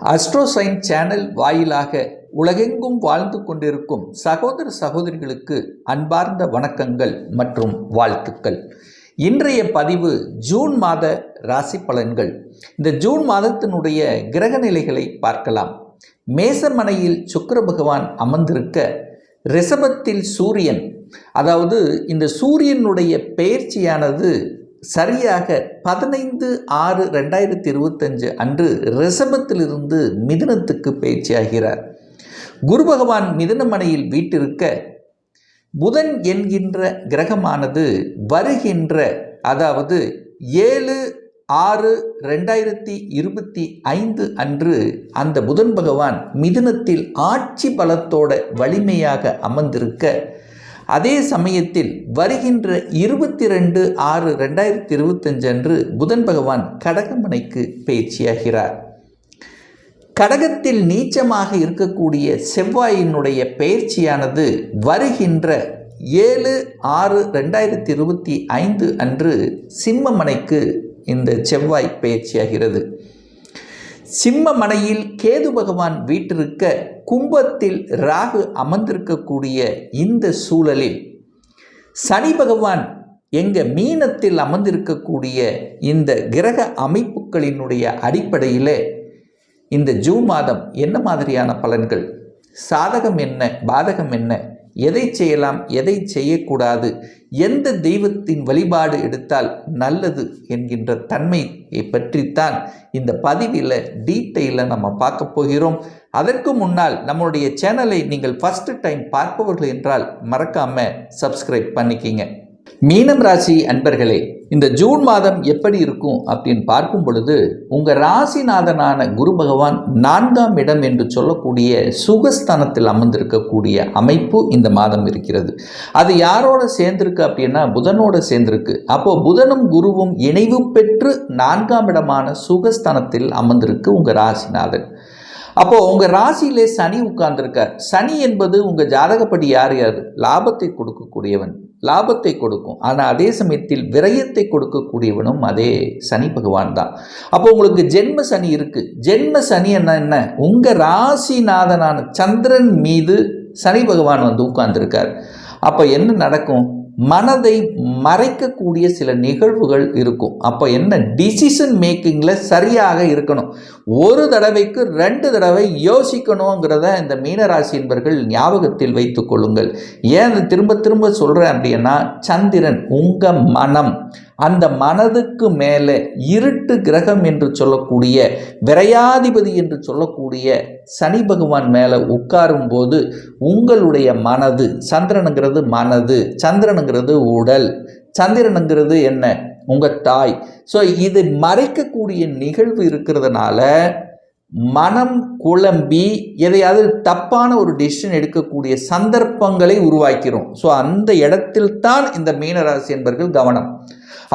அஸ்ட்ரோசைன் channel வாயிலாக உலகெங்கும் வாழ்ந்து கொண்டிருக்கும் சகோதர சகோதரிகளுக்கு அன்பார்ந்த வணக்கங்கள் மற்றும் வாழ்த்துக்கள். இன்றைய பதிவு ஜூன் மாத ராசி பலன்கள். இந்த ஜூன் மாதத்தினுடைய கிரக நிலைகளை பார்க்கலாம். மேசமனையில் சுக்கிர பகவான் அமர்ந்திருக்க, ரிஷபத்தில் சூரியன், அதாவது இந்த சூரியனுடைய பெயர்ச்சியானது சரியாக 15/6/2025 அன்று ரிஷபத்திலிருந்து மிதுனத்துக்கு பயிற்சியாகிறார். குரு பகவான் மிதுனமனையில் வீட்டிருக்க, புதன் என்கின்ற கிரகமானது வருகின்ற, அதாவது 7/6/2025 அன்று அந்த புதன் பகவான் மிதுனத்தில் ஆட்சி பலத்தோட வலிமையாக அமர்ந்திருக்க, அதே சமயத்தில் வருகின்ற 22/6/2025 அன்று புதன் பகவான் கடகமனைக்கு பயிற்சியாகிறார். கடகத்தில் நீச்சமாக இருக்கக்கூடிய செவ்வாயினுடைய பயிற்சியானது வருகின்ற 7/6/2025 அன்று சிம்மமனைக்கு இந்த செவ்வாய் பயிற்சியாகிறது. சிம்மமனையில் கேது பகவான் வீட்டிருக்க, கும்பத்தில் ராகு அமர்ந்திருக்கக்கூடிய இந்த சூழலில் சனி பகவான் மீனத்தில் அமர்ந்திருக்கக்கூடிய இந்த கிரக அமைப்புகளினுடைய அடிப்படையில் இந்த ஜூன் மாதம் என்ன மாதிரியான பலன்கள், சாதகம் என்ன, பாதகம் என்ன, எதை செய்யலாம், எதை செய்யக்கூடாது, எந்த தெய்வத்தின் வழிபாடு எடுத்தால் நல்லது என்கின்ற தன்மையை பற்றித்தான் இந்த பதிவில் டீட்டெயிலாக நம்ம பார்க்க போகிறோம். அதற்கு முன்னால் நம்மளுடைய சேனலை நீங்கள் ஃபர்ஸ்ட் டைம் பார்ப்பவர்கள் என்றால் மறக்காமல் சப்ஸ்கிரைப் பண்ணிக்கிங்க. மீனம் ராசி அன்பர்களே, இந்த ஜூன் மாதம் எப்படி இருக்கும் அப்படின்னு பார்க்கும் பொழுது, உங்கள் ராசிநாதனான குரு பகவான் 4ஆம் இடம் என்று சொல்லக்கூடிய சுகஸ்தானத்தில் அமர்ந்திருக்கக்கூடிய அமைப்பு இந்த மாதம் இருக்கிறது. அது யாரோட சேர்ந்திருக்கு அப்படின்னா புதனோட சேர்ந்திருக்கு. அப்போது புதனும் குருவும் இணைவு பெற்று 4ஆம் இடமான சுகஸ்தானத்தில் அமர்ந்திருக்கு உங்கள் ராசிநாதன். அப்போது உங்கள் ராசியிலே சனி உட்கார்ந்துருக்கார். சனி என்பது உங்கள் ஜாதகப்படி யார் லாபத்தை கொடுக்கக்கூடியவன், லாபத்தை கொடுக்கும். ஆனால் அதே சமயத்தில் விரயத்தை கொடுக்கக்கூடியவனும் அதே சனி பகவான் தான். அப்போ உங்களுக்கு ஜென்ம சனி இருக்கு. ஜென்ம சனி என்ன, உங்கள் ராசிநாதனான சந்திரன் மீது சனி பகவான் உட்கார்ந்துருக்கார். அப்போ என்ன நடக்கும், மனதை மறைக்கக்கூடிய சில நிகழ்வுகள் இருக்கும். அப்போ என்ன, டிசிஷன் மேக்கிங்கில் சரியாக இருக்கணும். ஒரு தடவைக்கு 2 தடவை யோசிக்கணுங்கிறத இந்த மீனராசி என்பர்கள் ஞாபகத்தில் வைத்து கொள்ளுங்கள். ஏன் திரும்ப திரும்ப சொல்கிறேன் அப்படின்னா, சந்திரன் உங்கள் மனம், அந்த மனதுக்கு மேலே இருட்டு கிரகம் என்று சொல்லக்கூடிய விரையாதிபதி என்று சொல்லக்கூடிய சனி பகவான் மேலே உட்காரும் போது உங்களுடைய மனது, சந்திரனுங்கிறது மனது, சந்திரனுங்கிறது உடல், சந்திரனுங்கிறது என்ன, உங்கள் தாய். ஸோ இது மறைக்கக்கூடிய நிகழ்வு இருக்கிறதுனால மனம் குழம்பி எதையாவது தப்பான ஒரு டிசிஷன் எடுக்கக்கூடிய சந்தர்ப்பங்களை உருவாக்கிறோம். ஸோ அந்த இடத்தில் தான் இந்த மீனராசி என்பர்கள் கவனம்.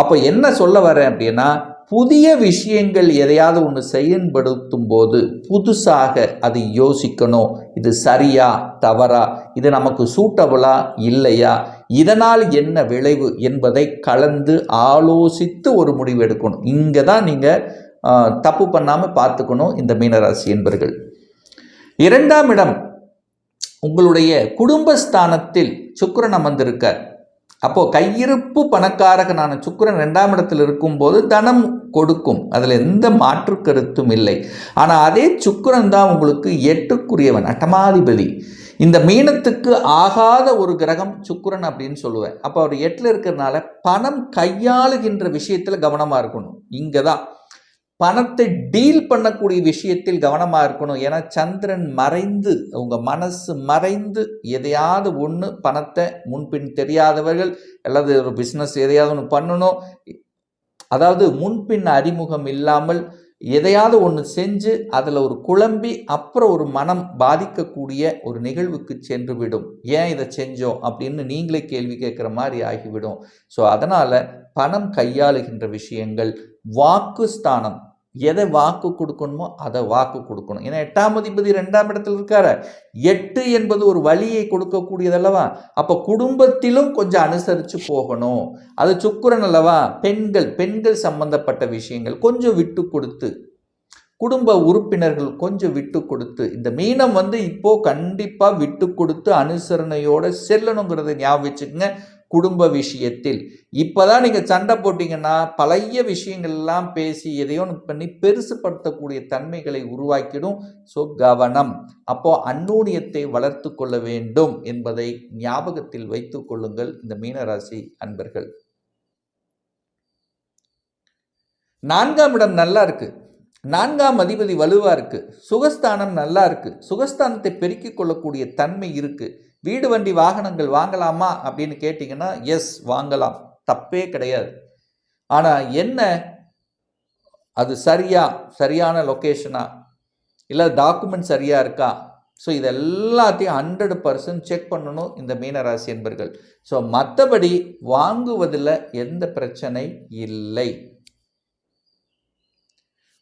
அப்போ என்ன சொல்ல வரேன் அப்படின்னா, புதிய விஷயங்கள் எதையாவது ஒன்று செயல்படுத்தும் போது புதுசாக அது யோசிக்கணும். இது சரியா தவறா, இது நமக்கு சூட்டபுளா இல்லையா, இதனால் என்ன விளைவு என்பதை கலந்து ஆலோசித்து ஒரு முடிவு எடுக்கணும். இங்கே தான் நீங்கள் தப்பு பண்ணாமல் பார்த்துக்கணும் இந்த மீனராசி என்பர்கள். 2ஆம் இடம் உங்களுடைய குடும்பஸ்தானத்தில் சுக்கிரன் அமர்ந்திருக்கார். அப்போது கையிருப்பு பணக்காரகனான சுக்கிரன் 2ஆம் இடத்தில் இருக்கும்போது தனம் கொடுக்கும், அதில் எந்த மாற்று கருத்தும் இல்லை. ஆனால் அதே சுக்கிரன் தான் உங்களுக்கு 8க்குரியவன், அட்டமாதிபதி. இந்த மீனத்துக்கு ஆகாத ஒரு கிரகம் சுக்கிரன் அப்படின்னு சொல்லுவேன். அப்போ அவர் 8ல் இருக்கிறதுனால பணம் கையாளுகின்ற விஷயத்தில் கவனமாக இருக்கணும். இங்கே தான் பணத்தை டீல் பண்ணக்கூடிய விஷயத்தில் கவனமாக இருக்கணும். ஏன்னா சந்திரன் மறைந்து, உங்கள் மனசு மறைந்து எதையாவது ஒன்று, பணத்தை முன்பின் தெரியாதவர்கள் அல்லது ஒரு பிஸ்னஸ் எதையாவது ஒன்று பண்ணணும், அதாவது முன்பின் அறிமுகம் இல்லாமல் எதையாவது ஒன்று செஞ்சு அதில் ஒரு குழம்பி அப்புறம் ஒரு மனம் பாதிக்கக்கூடிய ஒரு நிகழ்வுக்கு சென்று விடும். ஏன் இதை செஞ்சோம் அப்படின்னு நீங்களே கேள்வி கேட்குற மாதிரி ஆகிவிடும். ஸோ அதனால் பணம் கையாளுகின்ற விஷயங்கள், வாக்கு ஸ்தானம், எதை வாக்கு கொடுக்கணுமோ அதை வாக்கு கொடுக்கணும். ஏன்னா 8ஆம் அதிபதி 2ஆம் இடத்துல இருக்காரு. 8 என்பது ஒரு வழியை கொடுக்கக்கூடியதல்லவா. அப்போ குடும்பத்திலும் கொஞ்சம் அனுசரித்து போகணும். அது சுக்கிரன் அல்லவா. பெண்கள் சம்பந்தப்பட்ட விஷயங்கள் கொஞ்சம் விட்டு கொடுத்து குடும்ப உறுப்பினர்கள் கொஞ்சம் விட்டு கொடுத்து, இந்த மீனம் இப்போ கண்டிப்பா விட்டு கொடுத்து அனுசரணையோட செல்லணுங்கிறத ஞாபகம் வச்சுக்கோங்க. குடும்ப விஷயத்தில் இப்பதான் நீங்க சண்டை போட்டீங்கன்னா பழைய விஷயங்கள் எல்லாம் பேசி எதையோ பண்ணி பெருசுப்படுத்தக்கூடிய தன்மைகளை உருவாக்கிடும். ஸோ கவனம். அப்போ அந்நூனியத்தை வளர்த்து கொள்ள வேண்டும் என்பதை ஞாபகத்தில் வைத்துக் கொள்ளுங்கள் இந்த மீனராசி அன்பர்கள். 4ஆம் இடம் நல்லா இருக்கு. 4ஆம் அதிபதி வலுவா இருக்கு. சுகஸ்தானம் நல்லா இருக்கு. சுகஸ்தானத்தை பெருக்கிக் கொள்ளக்கூடிய தன்மை இருக்கு. வீடு வண்டி வாகனங்கள் வாங்கலாமா அப்படின்னு கேட்டிங்கன்னா எஸ், வாங்கலாம், தப்பே கிடையாது. ஆனால் என்ன, அது சரியான லொக்கேஷனா, இல்லை டாக்குமெண்ட் சரியாக இருக்கா? ஸோ இது எல்லாத்தையும் 100% செக் பண்ணணும் இந்த மீனராசி என்பர்கள். ஸோ மற்றபடி வாங்குவதில் எந்த பிரச்சனை இல்லை.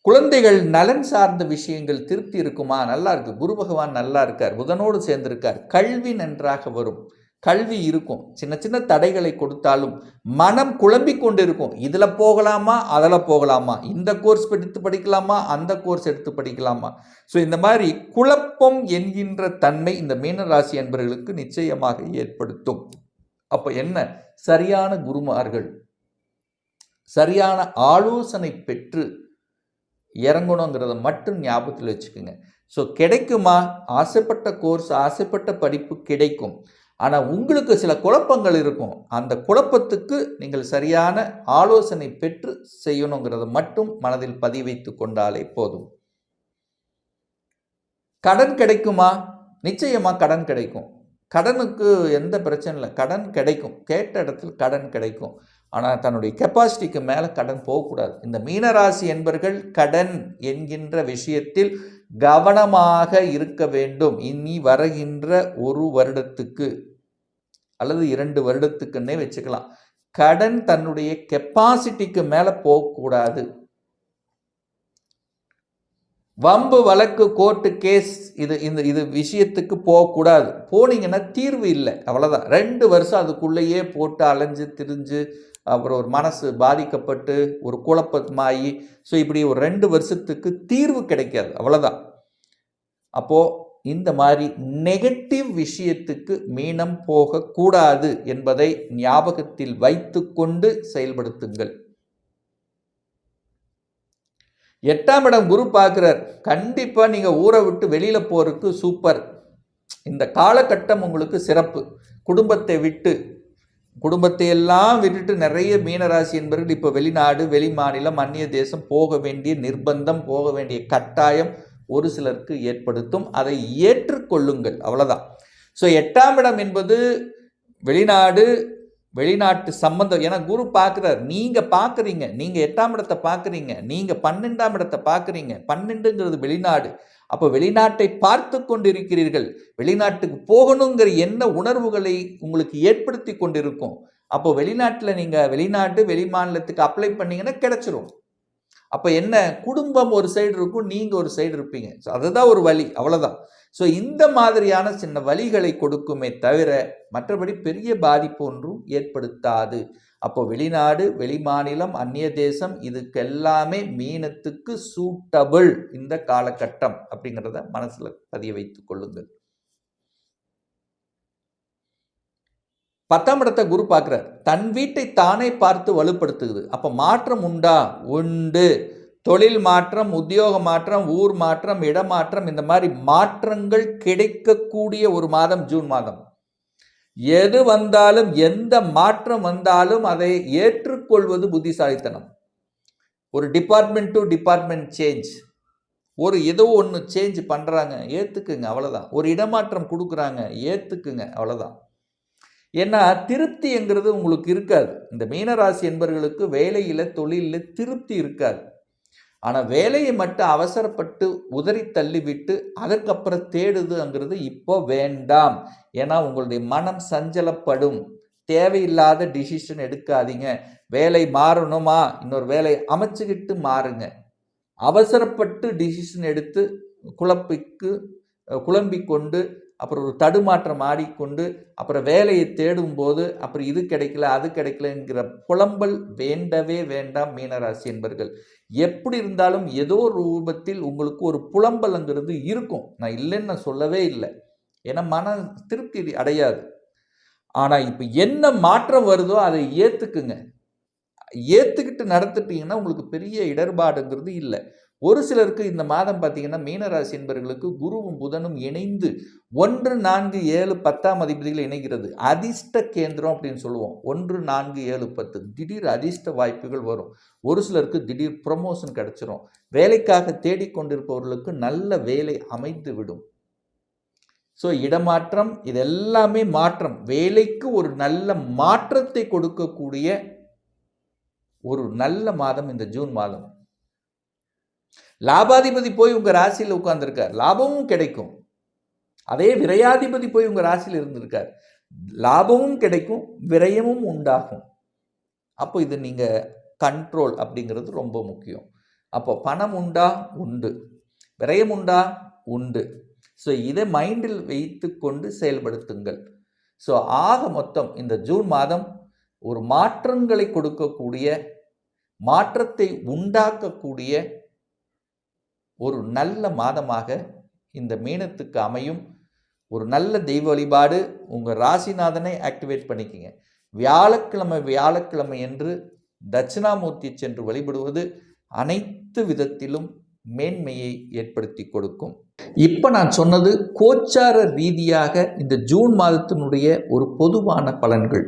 குழந்தைகள் நலன் சார்ந்த விஷயங்கள் திருப்தி இருக்குமா? நல்லா இருக்கு. குரு பகவான் நல்லா இருக்கார், புதனோடு சேர்ந்திருக்கார். கல்வி நன்றாக வரும், கல்வி இருக்கும். சின்ன சின்ன தடைகளை கொடுத்தாலும் மனம் குழம்பிக் கொண்டு இருக்கும். இதில் போகலாமா, அதில் போகலாமா, இந்த கோர்ஸ் எடுத்து படிக்கலாமா, அந்த கோர்ஸ் எடுத்து படிக்கலாமா. ஸோ இந்த மாதிரி குழப்பம் என்கின்ற தன்மை இந்த மீனராசி என்பவர்களுக்கு நிச்சயமாக ஏற்படுத்தும். அப்போ என்ன, சரியான குருமார்கள் சரியான ஆலோசனை பெற்று இறங்கணுங்கிறத மட்டும் ஞாபகத்தில் வச்சுக்கோங்க. ஸோ கிடைக்குமா? ஆசைப்பட்ட கோர்ஸ், ஆசைப்பட்ட படிப்பு கிடைக்கும். ஆனால் உங்களுக்கு சில குழப்பங்கள் இருக்கும். அந்த குழப்பத்துக்கு நீங்கள் சரியான ஆலோசனை பெற்று செய்யணுங்கிறத மட்டும் மனதில் பதிவு வைத்து கொண்டாலே போதும். கடன் கிடைக்குமா? நிச்சயமாக கடன் கிடைக்கும். கடனுக்கு எந்த பிரச்சனை இல்லை, கடன் கிடைக்கும். கேட்ட இடத்துல கடன் கிடைக்கும். ஆனால் தன்னுடைய கெப்பாசிட்டிக்கு மேலே கடன் போகக்கூடாது. இந்த மீனராசி என்பர்கள் கடன் என்கின்ற விஷயத்தில் கவனமாக இருக்க வேண்டும். இனி வருகின்ற 1 வருடத்துக்கு அல்லது 2 வருடத்துக்குன்னே வச்சுக்கலாம். கடன் தன்னுடைய கெப்பாசிட்டிக்கு மேலே போகக்கூடாது. வம்பு வழக்கு கோர்ட்டு கேஸ் இது விஷயத்துக்கு போகக்கூடாது. போனீங்கன்னா தீர்வு இல்லை, அவ்வளோதான். 2 வருஷம் அதுக்குள்ளேயே போட்டு அலைஞ்சு திரிஞ்சு அப்புறம் ஒரு மனசு பாதிக்கப்பட்டு ஒரு குழப்பமாகி ஸோ இப்படி ஒரு 2 வருஷத்துக்கு தீர்வு கிடைக்காது, அவ்வளோதான். அப்போது இந்த மாதிரி நெகட்டிவ் விஷயத்துக்கு மீனம் போகக்கூடாது என்பதை ஞாபகத்தில் வைத்து கொண்டு செயல்படுத்துங்கள். 8ஆம் இடம் குரு பார்க்குறார். கண்டிப்பாக நீங்கள் ஊரை விட்டு வெளியில் போகிறதுக்கு சூப்பர். இந்த காலகட்டம் உங்களுக்கு சிறப்பு. குடும்பத்தை எல்லாம் விட்டுட்டு நிறைய மீனராசி என்பவர்கள் இப்போ வெளிநாடு, வெளி மாநிலம், அந்நிய தேசம் போக வேண்டிய நிர்பந்தம், போக வேண்டிய கட்டாயம் ஒரு சிலருக்கு ஏற்படுத்தும். அதை ஏற்றுக்கொள்ளுங்கள், அவ்வளோதான். ஸோ 8ஆம் இடம் என்பது வெளிநாட்டு சம்பந்தம். ஏன்னா குரு பார்க்குறார், நீங்கள் பார்க்குறீங்க, நீங்கள் 8ஆம் இடத்தை பார்க்குறீங்க, நீங்கள் 12ஆம் இடத்தை பார்க்குறீங்க. 12ங்கிறது வெளிநாடு. அப்போ வெளிநாட்டை பார்த்து கொண்டிருக்கிறீர்கள். வெளிநாட்டுக்கு போகணுங்கிற என்ன உணர்வுகளை உங்களுக்கு ஏற்படுத்தி கொண்டிருக்கும். அப்போ வெளிநாட்டில் நீங்கள் வெளி மாநிலத்துக்கு அப்ளை பண்ணீங்கன்னா கிடைச்சிரும். அப்போ என்ன, குடும்பம் ஒரு சைடு இருக்கும், நீங்கள் ஒரு சைடு இருப்பீங்க. ஸோ அதுதான் ஒரு வழி, அவ்வளோதான். ஸோ இந்த மாதிரியான சின்ன வழிகளை கொடுக்குமே தவிர மற்றபடி பெரிய பாதிப்பு ஒன்றும் ஏற்படுத்தாது. அப்போ வெளிநாடு, வெளி மாநிலம், அந்நிய தேசம் இதுக்கெல்லாமே மீனத்துக்கு சூட்டபிள் இந்த காலகட்டம் அப்படிங்கிறத மனசுல பதிய வைத்துக் கொள்ளுங்கள். 10ஆம் இடத்தை குரு பார்க்கிறார். தன் வீட்டை தானே பார்த்து வலுப்படுத்துகிறது. அப்போ மாற்றம் உண்டா? உண்டு. தொழில் மாற்றம், உத்தியோக மாற்றம், ஊர் மாற்றம், இடமாற்றம், இந்த மாதிரி மாற்றங்கள் கிடைக்கக்கூடிய ஒரு மாதம் ஜூன் மாதம். எது வந்தாலும், எந்த மாற்றம் வந்தாலும் அதை ஏற்றுக்கொள்வது புத்திசாலித்தனம். ஒரு டிபார்ட்மெண்ட் டு டிபார்ட்மெண்ட் சேஞ்ச், ஒரு ஏதோ ஒன்று சேஞ்ச் பண்ணுறாங்க, ஏற்றுக்குங்க, அவ்வளோதான். ஒரு இடமாற்றம் கொடுக்குறாங்க, ஏற்றுக்குங்க, அவ்வளோதான். ஏன்னா திருப்திங்கிறது உங்களுக்கு இருக்காது. இந்த மீனராசி என்பவர்களுக்கு வேலையில், தொழிலில் திருப்தி இருக்காது. ஆனால் வேலையை மட்டும் அவசரப்பட்டு உதறி தள்ளிவிட்டு அதற்கப்புறம் தேடுதுங்கிறது இப்போ வேண்டாம். ஏன்னா உங்களுடைய மனம் சஞ்சலப்படும். தேவையில்லாத டிசிஷன் எடுக்காதீங்க. வேலை மாறணுமா, இன்னொரு வேலை அமைச்சுக்கிட்டு மாறுங்க. அவசரப்பட்டு டிசிஷன் எடுத்து குழம்பிக் கொண்டு அப்புறம் ஒரு தடுமாற்றம் ஆடிக்கொண்டு அப்புறம் வேலையை தேடும்போது அப்புறம் இது கிடைக்கல அது கிடைக்கலங்கிற புலம்பல் வேண்டவே வேண்டாம் மீனராசி என்பர்கள். எப்படி இருந்தாலும் ஏதோ ஒரு ரூபத்தில் உங்களுக்கு ஒரு புலம்பல்ங்கிறது இருக்கும். நான் இல்லைன்னு நான் சொல்லவே இல்லை. ஏன்னா மன திருப்தி அடையாது. ஆனால் இப்போ என்ன மாற்றம் வருதோ அதை ஏற்றுக்குங்க. ஏற்றுக்கிட்டு நடத்துட்டீங்கன்னா உங்களுக்கு பெரிய இடர்பாடுங்கிறது இல்லை. ஒரு சிலருக்கு இந்த மாதம் பார்த்தீங்கன்னா மீனராசி என்பவர்களுக்கு குருவும் புதனும் இணைந்து 1, 4, 7, 10ஆம் அதிபதிகள் இணைகிறது. அதிர்ஷ்ட கேந்திரம் அப்படின்னு சொல்லுவோம். 1, 4, 7, 10 திடீர் அதிர்ஷ்ட வாய்ப்புகள் வரும். ஒரு சிலருக்கு திடீர் ப்ரமோஷன் கிடைச்சிரும். வேலைக்காக தேடிக்கொண்டிருப்பவர்களுக்கு நல்ல வேலை அமைந்து விடும். ஸோ இடமாற்றம் இதெல்லாமே மாற்றம். வேலைக்கு ஒரு நல்ல மாற்றத்தை கொடுக்கக்கூடிய ஒரு நல்ல மாதம் இந்த ஜூன் மாதம். லாபாதிபதி போய் உங்க ராசியில் உட்கார்ந்துருக்கார், லாபமும் கிடைக்கும். அதே விரையாதிபதி போய் உங்க ராசியில் இருந்திருக்கார், லாபமும் கிடைக்கும், விரயமும் உண்டாகும். அப்போ இது நீங்க கண்ட்ரோல் அப்படிங்கிறது ரொம்ப முக்கியம். அப்போ பணம் உண்டா? உண்டு. விரயம் உண்டா? உண்டு. ஸோ இதை மைண்டில் வைத்து கொண்டு செயல்படுத்துங்கள். ஸோ ஆக மொத்தம் இந்த ஜூன் மாதம் ஒரு மாற்றங்களை கொடுக்கக்கூடிய, மாற்றத்தை உண்டாக்கக்கூடிய ஒரு நல்ல மாதமாக இந்த மீனத்துக்கு அமையும். ஒரு நல்ல தெய்வ வழிபாடு, உங்கள் ராசிநாதனை ஆக்டிவேட் பண்ணிக்கங்க. வியாழக்கிழமை என்று தட்சிணாமூர்த்தி சென்று வழிபடுவது அனைத்து விதத்திலும் மேன்மையை ஏற்படுத்தி கொடுக்கும். இப்போ நான் சொன்னது கோச்சார ரீதியாக இந்த ஜூன் மாதத்தினுடைய ஒரு பொதுவான பலன்கள்.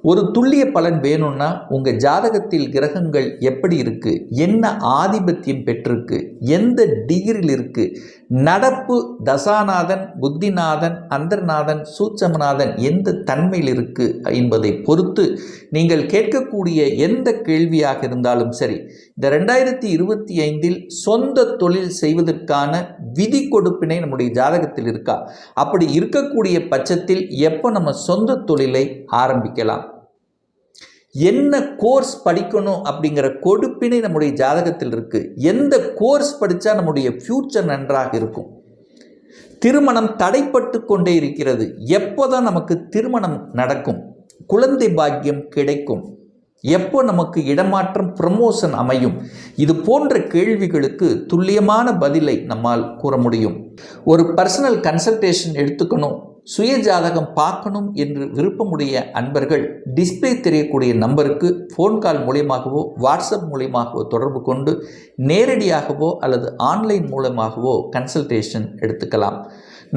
ஒரு துல்லிய பலன் வேணும்னா உங்கள் ஜாதகத்தில் கிரகங்கள் எப்படி இருக்குது, என்ன ஆதிபத்தியம் பெற்றிருக்கு, எந்த டிகிரியில் இருக்குது, நடப்பு தசாநாதன், புத்திநாதன், அந்தர்நாதன், சூட்சமநாதன் எந்த தன்மையில் இருக்குது என்பதை பொறுத்து நீங்கள் கேட்கக்கூடிய எந்த கேள்வியாக இருந்தாலும் சரி, இந்த 2025 சொந்த தொழில் செய்வதற்கான விதி கொடுப்பினை நம்முடைய ஜாதகத்தில் இருக்கா, அப்படி இருக்கக்கூடிய பட்சத்தில் எப்போ நம்ம சொந்த தொழிலை ஆரம்பிக்கலாம், என்ன கோர்ஸ் படிக்கணும் அப்படிங்கிற கொடுப்பினை நம்முடைய ஜாதகத்தில் இருக்கு, எந்த கோர்ஸ் படித்தா நம்முடைய ஃபியூச்சர் நன்றாக இருக்கும், திருமணம் தடைப்பட்டு கொண்டே இருக்கிறது, எப்போதான் நமக்கு திருமணம் நடக்கும், குழந்தை பாக்கியம் கிடைக்கும், எப்போ நமக்கு இடமாற்றம் ப்ரமோஷன் அமையும், இது போன்ற கேள்விகளுக்கு துல்லியமான பதிலை நம்மால் கூற முடியும். ஒரு பர்சனல் கன்சல்டேஷன் எடுத்துக்கணும், சுய ஜாதகம் பார்க்கணும் என்று விருப்பமுடைய அன்பர்கள் டிஸ்பிளே தெரியக்கூடிய நம்பருக்கு ஃபோன் கால் மூலியமாகவோ வாட்ஸ்அப் மூலியமாகவோ தொடர்பு கொண்டு நேரடியாகவோ அல்லது ஆன்லைன் மூலமாகவோ கன்சல்டேஷன் எடுத்துக்கலாம்.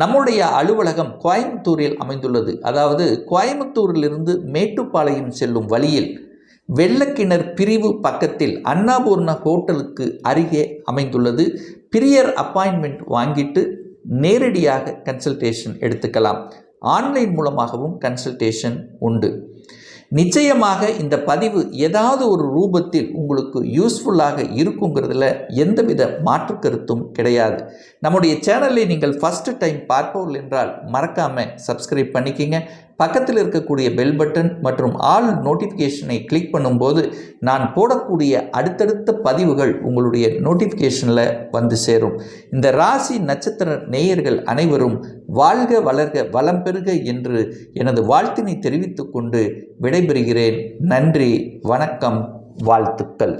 நம்முடைய அலுவலகம் கோயம்புத்தூரில் அமைந்துள்ளது. அதாவது கோயம்புத்தூரிலிருந்து மேட்டுப்பாளையம் செல்லும் வழியில் வெள்ளக்கிணர் பிரிவு பக்கத்தில் அன்னபூர்ணா ஹோட்டலுக்கு அருகே அமைந்துள்ளது. பிரியர் அப்பாயின்மெண்ட் வாங்கிட்டு நேரடியாக கன்சல்டேஷன் எடுத்துக்கலாம். ஆன்லைன் மூலமாகவும் கன்சல்டேஷன் உண்டு. நிச்சயமாக இந்த பதிவு ஏதாவது ஒரு ரூபத்தில் உங்களுக்கு யூஸ்ஃபுல்லாக இருக்குங்கிறதுல எந்தவித மாற்று கருத்தும் கிடையாது. நம்முடைய சேனலை நீங்கள் ஃபஸ்ட்டு டைம் பார்ப்பவர்கள் என்றால் மறக்காமல் சப்ஸ்கிரைப் பண்ணிக்கிங்க. பக்கத்தில் இருக்கக்கூடிய பெல் பட்டன் மற்றும் ஆல் நோட்டிஃபிகேஷனை கிளிக் பண்ணும்போது நான் போடக்கூடிய அடுத்தடுத்த பதிவுகள் உங்களுடைய நோட்டிஃபிகேஷனில் வந்து சேரும். இந்த ராசி நட்சத்திர நேயர்கள் அனைவரும் வாழ்க வளர்க வளம் பெறுக என்று எனது வாழ்த்தினை தெரிவித்துக் கொண்டு விடைபெறுகிறேன். நன்றி, வணக்கம், வாழ்த்துக்கள்.